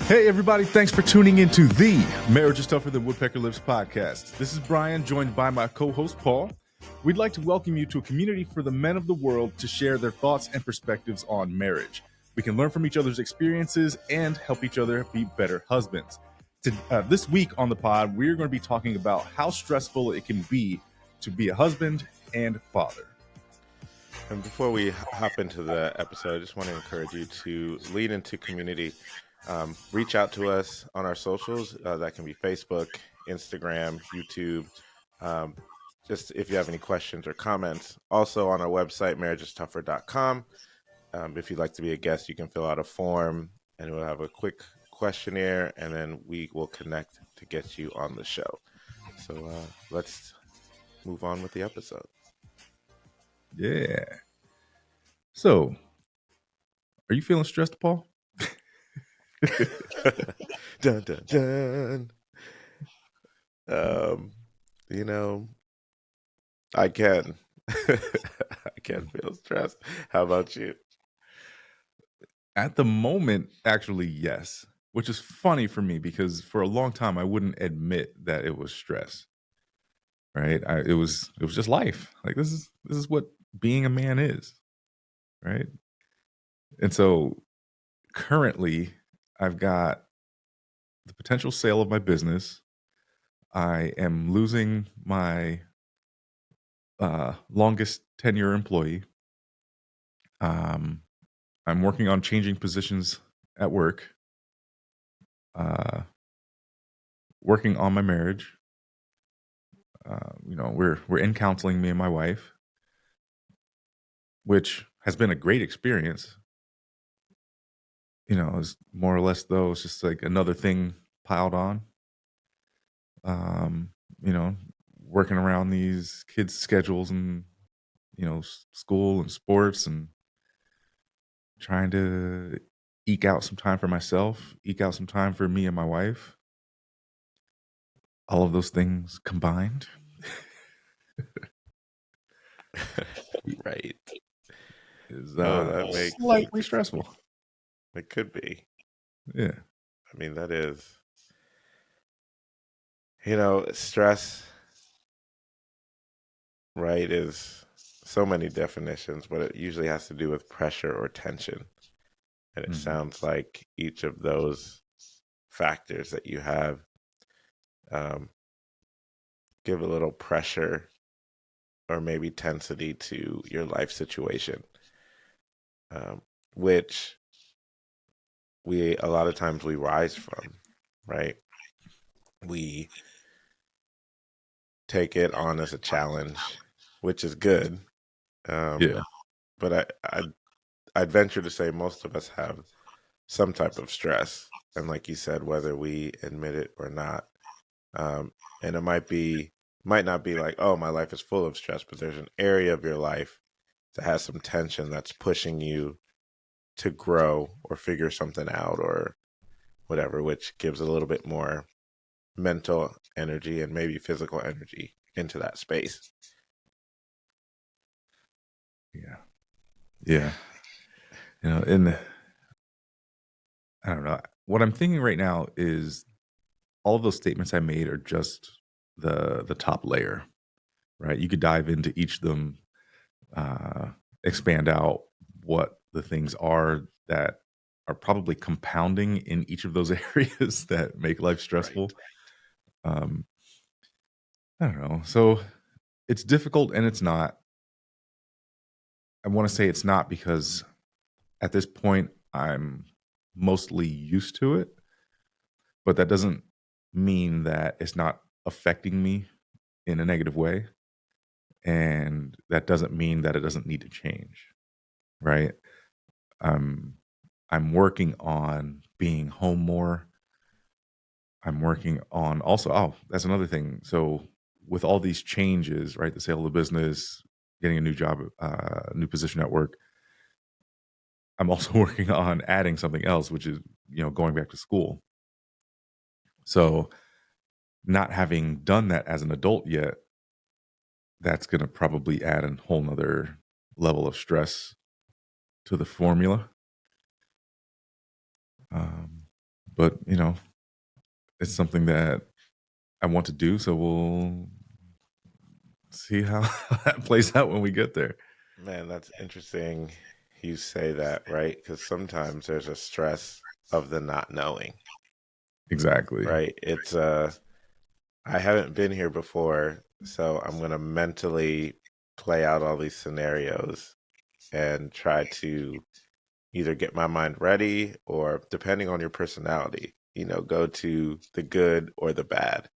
Hey, everybody, thanks for tuning into the Marriage is Tougher Than Woodpecker Lives podcast. This is Brian, joined by my co-host, Paul. We'd like to welcome you to a community for the men of the world to share their thoughts and perspectives on marriage. We can learn from each other's experiences and help each other be better husbands. This week on the pod, we're going to be talking about how stressful it can be to be a husband and father. And before we hop into the episode, I just want to encourage you to lead into community. Reach out to us on our socials. That can be Facebook, Instagram, YouTube. Just if you have any questions or comments. Also on our website, marriagestougher.com. If you'd like to be a guest, you can fill out a form and we'll have a quick questionnaire and then we will connect to get you on the show. So let's move on with the episode. Yeah. So, are you feeling stressed, Paul? Dun, dun, dun. I can. I can feel stressed. How about you? At the moment, actually, yes. Which is funny for me because for a long time I wouldn't admit that it was stress. Right? It was just life. Like this is what being a man is. Right? And so currently I've got the potential sale of my business. I am losing my longest tenure employee. I'm working on changing positions at work. Working on my marriage. We're in counseling, me and my wife, which has been a great experience. It's more or less though, it's just like another thing piled on. Working around these kids' schedules and school and sports and trying to eke out some time for myself, eke out some time for me and my wife. All of those things combined. Right. Is that makes slightly stressful. It could be. Yeah. I mean, that is, stress, right, is so many definitions, but it usually has to do with pressure or tension. And it sounds like each of those factors that you have give a little pressure or maybe tensity to your life situation, which a lot of times we rise from, right? We take it on as a challenge, which is good. Yeah. But I'd venture to say most of us have some type of stress. And like you said, whether we admit it or not, and it might not be like, oh, my life is full of stress, but there's an area of your life that has some tension that's pushing you to grow or figure something out or whatever, which gives a little bit more mental energy and maybe physical energy into that space. Yeah. And I don't know. What I'm thinking right now is all of those statements I made are just the top layer, right? You could dive into each of them, expand out what the things are that are probably compounding in each of those areas that make life stressful. Right. I don't know. So it's difficult and it's not. I want to say it's not because at this point I'm mostly used to it, but that doesn't mean that it's not affecting me in a negative way. And that doesn't mean that it doesn't need to change. Right. I'm working on being home more. I'm working on also, that's another thing. So with all these changes, right, the sale of the business, getting a new job, new position at work, I'm also working on adding something else, which is, going back to school. So not having done that as an adult yet, that's going to probably add a whole nother level of stress to the formula. but it's something that I want to do. So we'll see how that plays out when we get there. Man, that's interesting you say that, right? Because sometimes there's a stress of the not knowing, Exactly. right? It's I haven't been here before, so I'm gonna mentally play out all these scenarios and try to either get my mind ready or, depending on your personality, go to the good or the bad.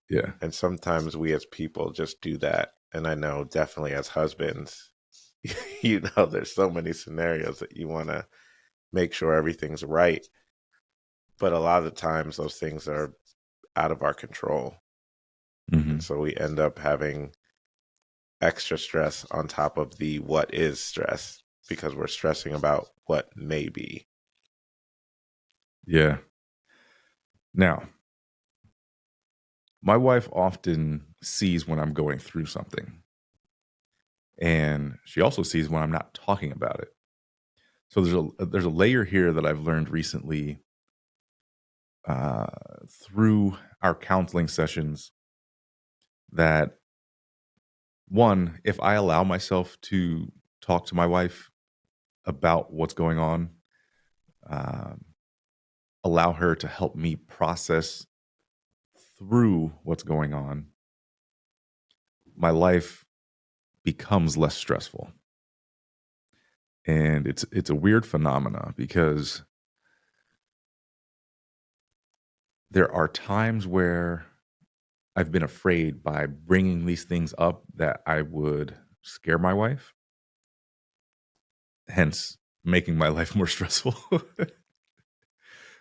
Yeah. And sometimes we as people just do that. And I know definitely as husbands, there's so many scenarios that you want to make sure everything's right. But a lot of the times those things are out of our control. Hmm. And so we end up having extra stress on top of the what is stress because we're stressing about what may be. Yeah. Now, my wife often sees when I'm going through something, and she also sees when I'm not talking about it. So there's a layer here that I've learned recently uh, through our counseling sessions, that one, if I allow myself to talk to my wife about what's going on, um, allow her to help me process through what's going on, my life becomes less stressful. And it's a weird phenomena because there are times where I've been afraid by bringing these things up that I would scare my wife, hence making my life more stressful.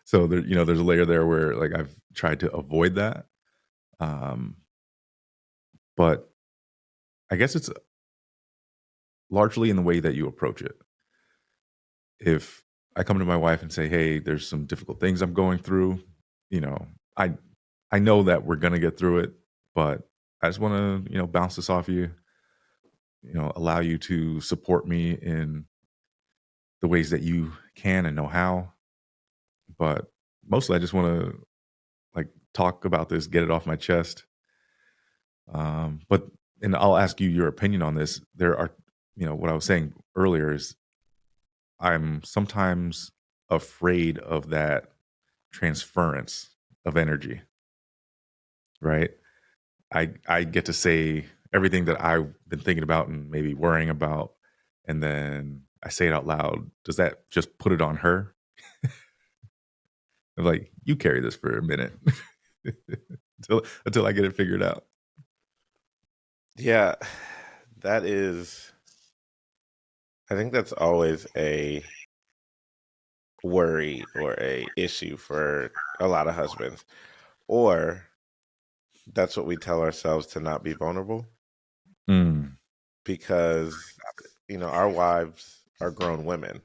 So there's a layer there where like I've tried to avoid that. Um, but I guess it's largely in the way that you approach it. If I come to my wife and say, "Hey, there's some difficult things I'm going through," you know, I I know that we're gonna get through it, but I just want to bounce this off you. Allow you to support me in the ways that you can and know how. But mostly, I just want to like talk about this, get it off my chest. But and I'll ask you your opinion on this. There are, what I was saying earlier is I'm sometimes afraid of that transference of energy, right? I get to say everything that I've been thinking about and maybe worrying about, and then I say it out loud. Does that just put it on her? I'm like, you carry this for a minute until I get it figured out. Yeah, that is, I think that's always a worry or a issue for a lot of husbands. Or that's what we tell ourselves to not be vulnerable Mm, because, our wives are grown women,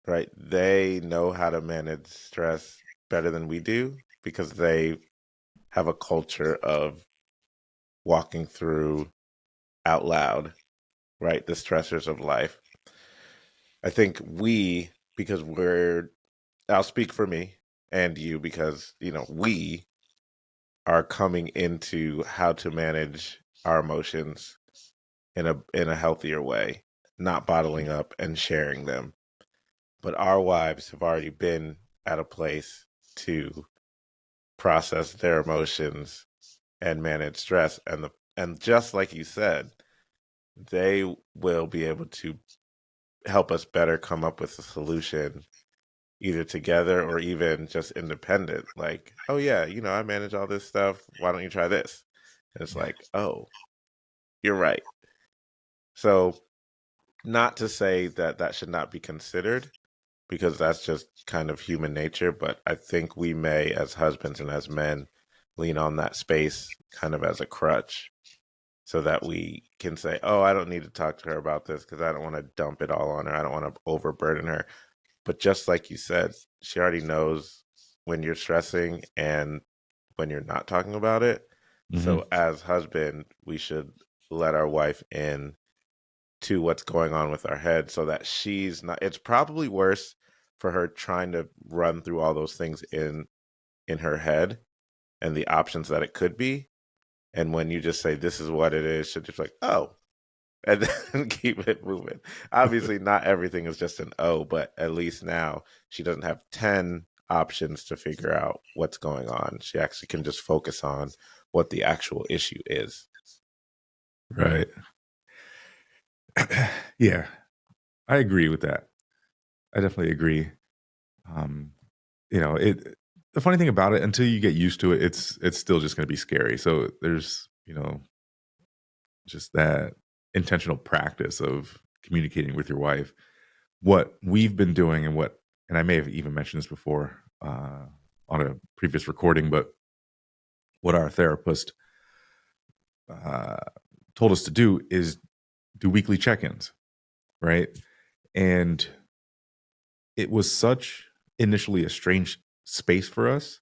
right? They know how to manage stress better than we do because they have a culture of walking through out loud, right? The stressors of life. I think because I'll speak for me and you because, we are coming into how to manage our emotions in a healthier way, not bottling up and sharing them. But our wives have already been at a place to process their emotions and manage stress, and just like you said, they will be able to help us better come up with a solution either together or even just independent. Like, oh yeah, I manage all this stuff, why don't you try this? And it's like, oh, you're right. So, not to say that that should not be considered, because that's just kind of human nature, but I think we may, as husbands and as men, lean on that space kind of as a crutch so that we can say, oh, I don't need to talk to her about this because I don't want to dump it all on her. I don't want to overburden her. But just like you said, she already knows when you're stressing and when you're not talking about it. hmm So as husband, we should let our wife in to what's going on with our head so that she's not, it's probably worse for her trying to run through all those things in her head and the options that it could be. And when you just say this is what it is, she'll just like, oh, and then keep it moving. Obviously, not everything is just an oh, but at least now she doesn't have 10 options to figure out what's going on. She actually can just focus on what the actual issue is. Right. Yeah, I agree with that. I definitely agree. Um, it the funny thing about it, until you get used to it, it's still just gonna be scary. So there's, just that intentional practice of communicating with your wife. What we've been doing and I may have even mentioned this before, on a previous recording, but what our therapist, uh, told us to do is do weekly check-ins, right? And it was such initially a strange space for us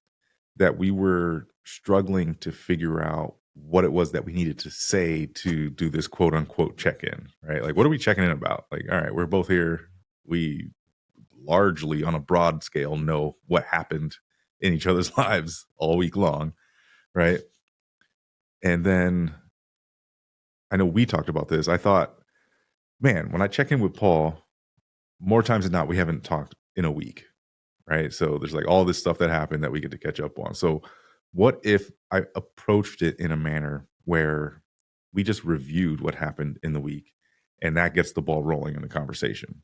that we were struggling to figure out what it was that we needed to say to do this quote unquote check in, right? Like, what are we checking in about? Like, all right, we're both here. We largely, on a broad scale, know what happened in each other's lives all week long, right? And then I know we talked about this. I thought, man, when I check in with Paul, more times than not, we haven't talked in a week, right? So there's like all this stuff that happened that we get to catch up on. So what if I approached it in a manner where we just reviewed what happened in the week and that gets the ball rolling in the conversation,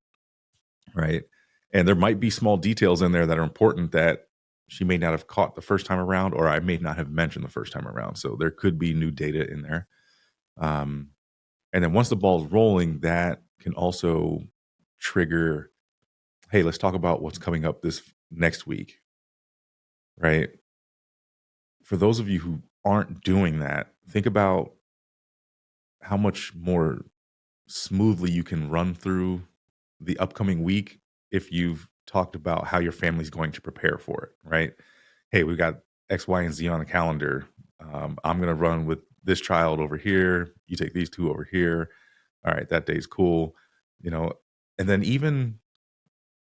right? And there might be small details in there that are important that she may not have caught the first time around, or I may not have mentioned the first time around. So there could be new data in there. Um, and then once the ball's rolling, that can also trigger, hey, let's talk about what's coming up this next week, right? For those of you who aren't doing that, think about how much more smoothly you can run through the upcoming week if you've talked about how your family's going to prepare for it, right? Hey, we got X, Y, and Z on the calendar. I'm going to run with this child over here. You take these two over here. All right, that day's cool. You know, and then even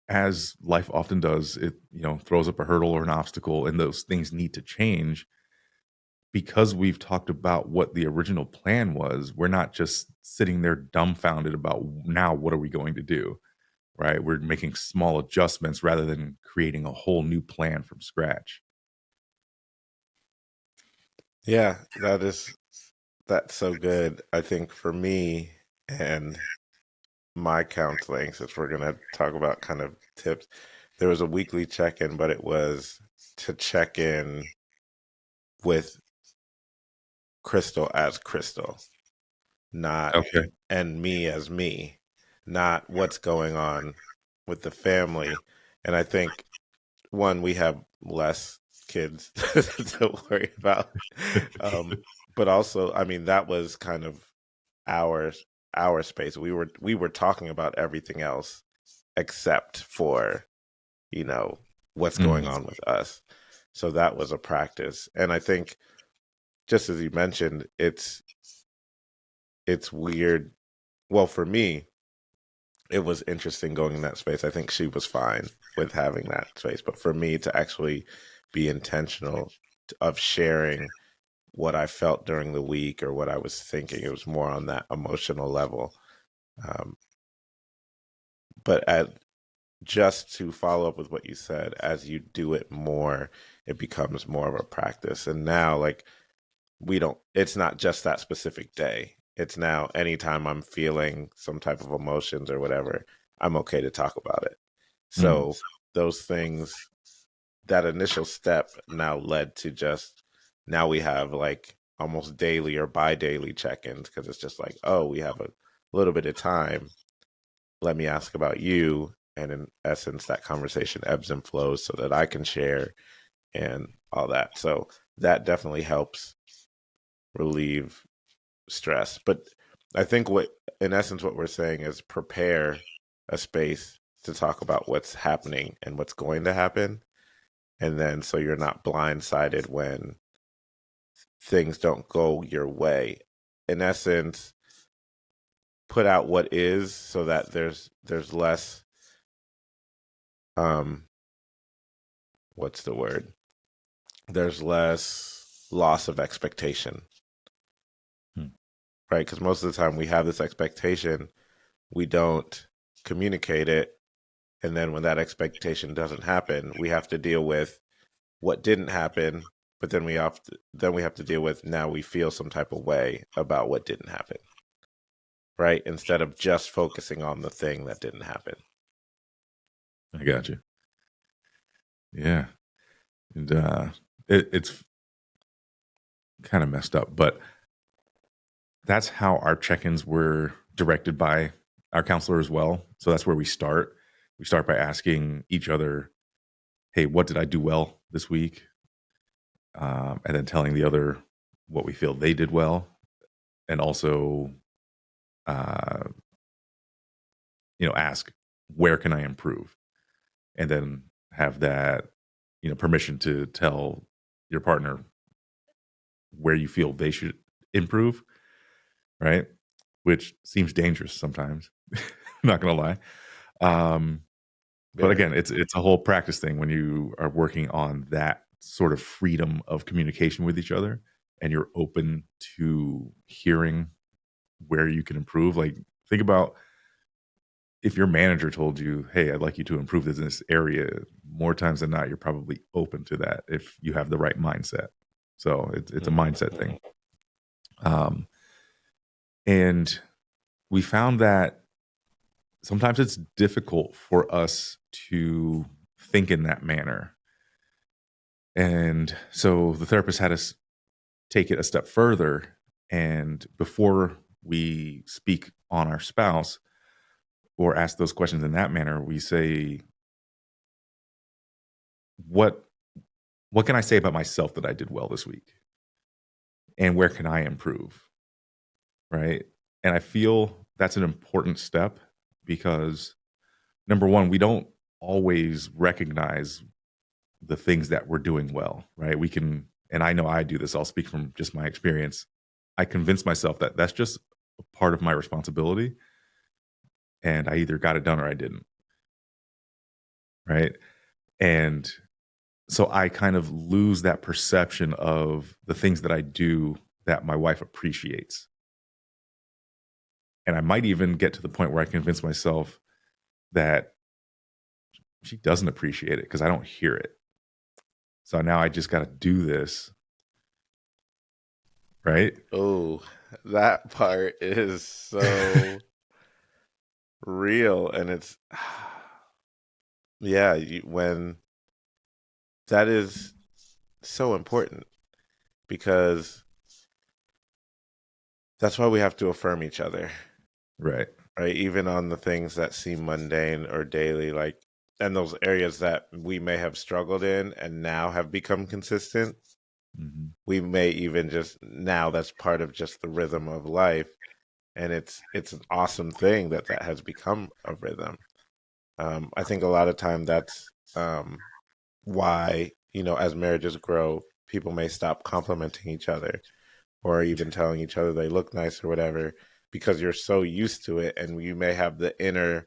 as life often does, it, throws up a hurdle or an obstacle, and those things need to change because we've talked about what the original plan was. We're not just sitting there dumbfounded about now what are we going to do, right? We're making small adjustments rather than creating a whole new plan from scratch. Yeah, that's so good. I think for me and my counseling, since we're going to talk about kind of tips, there was a weekly check-in, but it was to check in with Crystal as Crystal, not Okay. and me as me, not what's going on with the family. And I think one, we have less kids to worry about. But also, I mean, that was kind of our our space. We were talking about everything else except for, what's going Mhm. on with us. So that was a practice. And I think just as you mentioned, it's weird. Well, for me, it was interesting going in that space. I think she was fine with having that space, but for me to actually be intentional of sharing what I felt during the week or what I was thinking, it was more on that emotional level. Um, but just to follow up with what you said, as you do it more, it becomes more of a practice. And now, like, it's not just that specific day. It's now anytime I'm feeling some type of emotions or whatever, I'm okay to talk about it. Mm. So those things, that initial step now led to just, now we have like almost daily or bi-daily check-ins, because it's just like, oh, we have a little bit of time. Let me ask about you. And in essence, that conversation ebbs and flows so that I can share and all that. So that definitely helps relieve stress. But I think in essence, what we're saying is prepare a space to talk about what's happening and what's going to happen. And then so you're not blindsided when things don't go your way. In essence, put out what is so that there's less um what's the word? There's less loss of expectation, Hmm. right? Because most of the time we have this expectation, we don't communicate it, and then when that expectation doesn't happen, we have to deal with what didn't happen, but then we have to deal with, now we feel some type of way about what didn't happen, right? Instead of just focusing on the thing that didn't happen. I got you. Yeah. And it's kind of messed up, but that's how our check-ins were directed by our counselor as well. So that's where we start. We start by asking each other, hey, what did I do well this week? And then telling the other what we feel they did well. And also, uh, ask, where can I improve? And then have that, permission to tell your partner where you feel they should improve, right? Which seems dangerous sometimes. Not gonna lie. Um, but Yeah. again, it's a whole practice thing when you are working on that sort of freedom of communication with each other, and you're open to hearing where you can improve. Like, think about if your manager told you, "Hey, I'd like you to improve in this area," more times than not, you're probably open to that if you have the right mindset. So it's a mindset thing. Um, and we found that sometimes it's difficult for us to think in that manner. And so the therapist had us take it a step further. And before we speak on our spouse or ask those questions in that manner, we say, what what can I say about myself that I did well this week? And where can I improve? Right. And I feel that's an important step because number one, we don't always recognize the things that we're doing well, right? We can, and I know I do this, I'll speak from just my experience. I convince myself that that's just a part of my responsibility and I either got it done or I didn't, right? And so I kind of lose that perception of the things that I do that my wife appreciates. And I might even get to the point where I convince myself that she doesn't appreciate it because I don't hear it. So now I just got to do this, right? Oh, that part is so real, and it's yeah, when that is so important, because that's why we have to affirm each other, Right. right? Even on the things that seem mundane or daily, like, and those areas that we may have struggled in and now have become consistent, Hmm. we may even just now that's part of just the rhythm of life, and it's an awesome thing that that has become a rhythm. I think a lot of time that's why, as marriages grow, people may stop complimenting each other or even telling each other they look nice or whatever, because you're so used to it, and you may have the inner,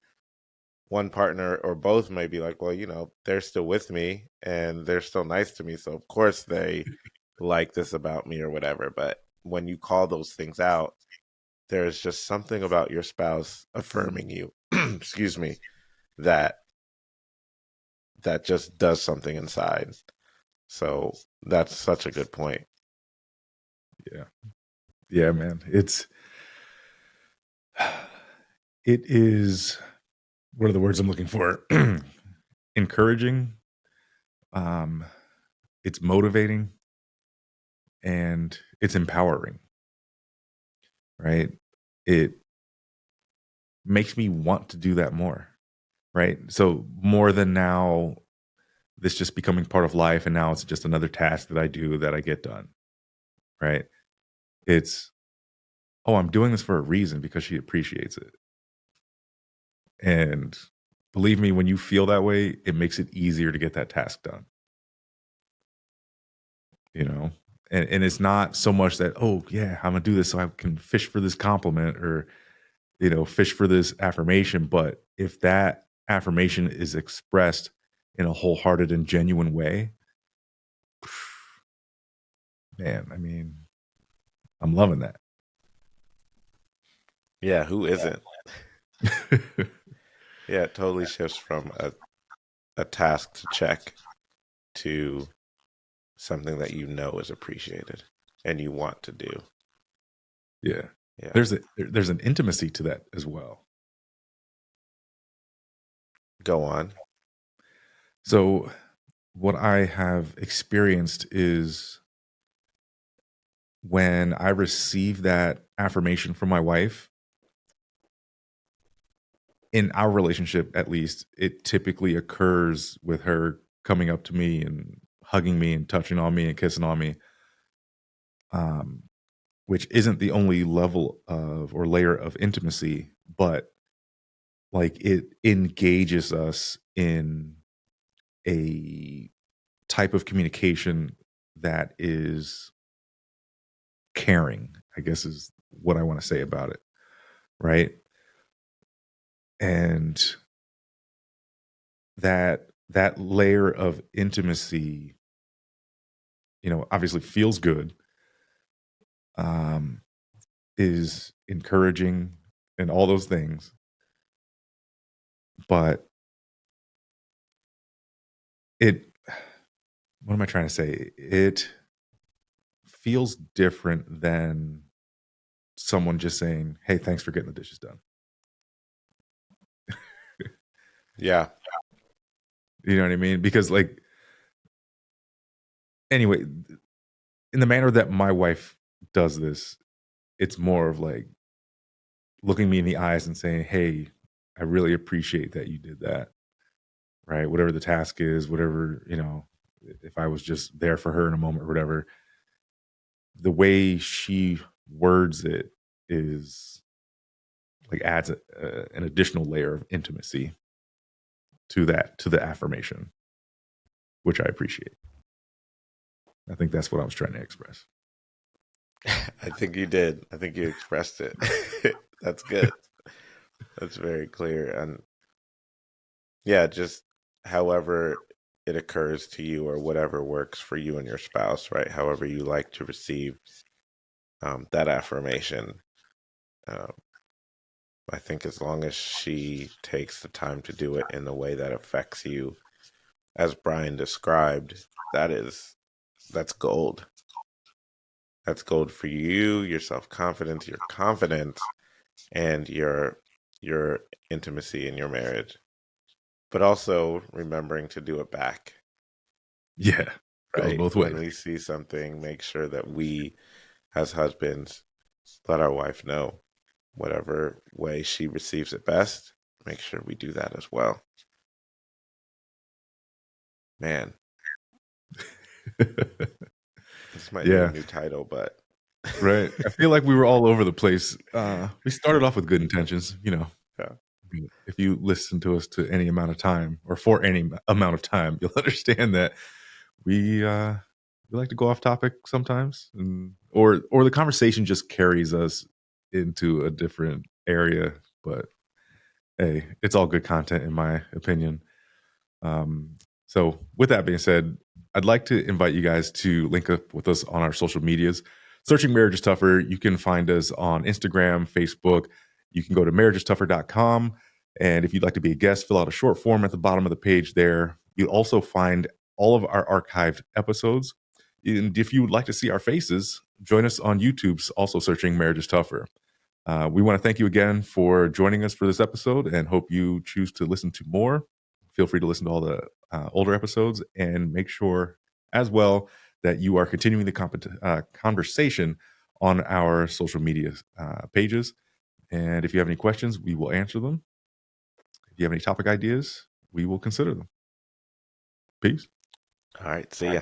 one partner or both may be like, well, they're still with me and they're still nice to me, so of course they like this about me or whatever. But when you call those things out, there's just something about your spouse affirming you, excuse me, that that just does something inside. So that's such a good point. Yeah. Yeah, man. It is, what are the words I'm looking for? Encouraging, um, it's motivating, and it's empowering, right? It makes me want to do that more, right? So more than now, this just becoming part of life, and now it's just another task that I do that I get done, right? It's, oh, I'm doing this for a reason because she appreciates it. And believe me, when you feel that way, it makes it easier to get that task done, you know? And it's not so much that, oh, yeah, I'm gonna do this so I can fish for this compliment or, fish for this affirmation. But if that affirmation is expressed in a wholehearted and genuine way, man, I mean, I'm loving that. Yeah, who isn't? Yeah, it totally shifts from a task to check to something that you know is appreciated and you want to do. Yeah. Yeah. There's an intimacy to that as well. Go on. So what I have experienced is when I receive that affirmation from my wife, in our relationship at least, it typically occurs with her coming up to me and hugging me and touching on me and kissing on me. Um, which isn't the only level of or layer of intimacy, but like it engages us in a type of communication that is caring, I guess is what I want to say about it. Right. And that layer of intimacy, obviously feels good, um, is encouraging and all those things. But it what am I trying to say? It feels different than someone just saying, "Hey, thanks for getting the dishes done." Yeah. You know what I mean? Because like anyway, in the manner that my wife does this, it's more of like looking me in the eyes and saying, "Hey, I really appreciate that you did that." Right? Whatever the task is, whatever, if I was just there for her in a moment or whatever, the way she words it is like adds an additional layer of intimacy to the affirmation, which I appreciate. I think that's what I was trying to express. I think you did. I think you expressed it. That's good. That's very clear. And yeah, just however it occurs to you or whatever works for you and your spouse, right? However you like to receive that affirmation. Um, I think as long as she takes the time to do it in a way that affects you, as Brian described, that's gold. That's gold for you, your self-confidence, your confidence, and your intimacy in your marriage. But also remembering to do it back, Yeah, goes right? both When ways. we see something, make sure that we, as husbands, let our wife know whatever way she receives it best. Make sure we do that as well. Man, this might need a Yeah, new title, but right. I feel like we were all over the place. We started off with good intentions, yeah. If you listen to us to any amount of time or for any amount of time, you'll understand that we like to go off topic sometimes, or the conversation just carries us into a different area. But hey, it's all good content in my opinion. So with that being said, I'd like to invite you guys to link up with us on our social medias. Searching Marriage is Tougher, you can find us on Instagram, Facebook. You can go to marriagestougher.com. And if you'd like to be a guest, fill out a short form at the bottom of the page there. You'll also find all of our archived episodes. And if you would like to see our faces, join us on YouTube's also searching Marriage is Tougher. We want to thank you again for joining us for this episode and hope you choose to listen to more. Feel free to listen to all the older episodes and make sure as well that you are continuing the conversation on our social media pages. And if you have any questions, we will answer them. If you have any topic ideas, we will consider them. Peace. All right. See ya.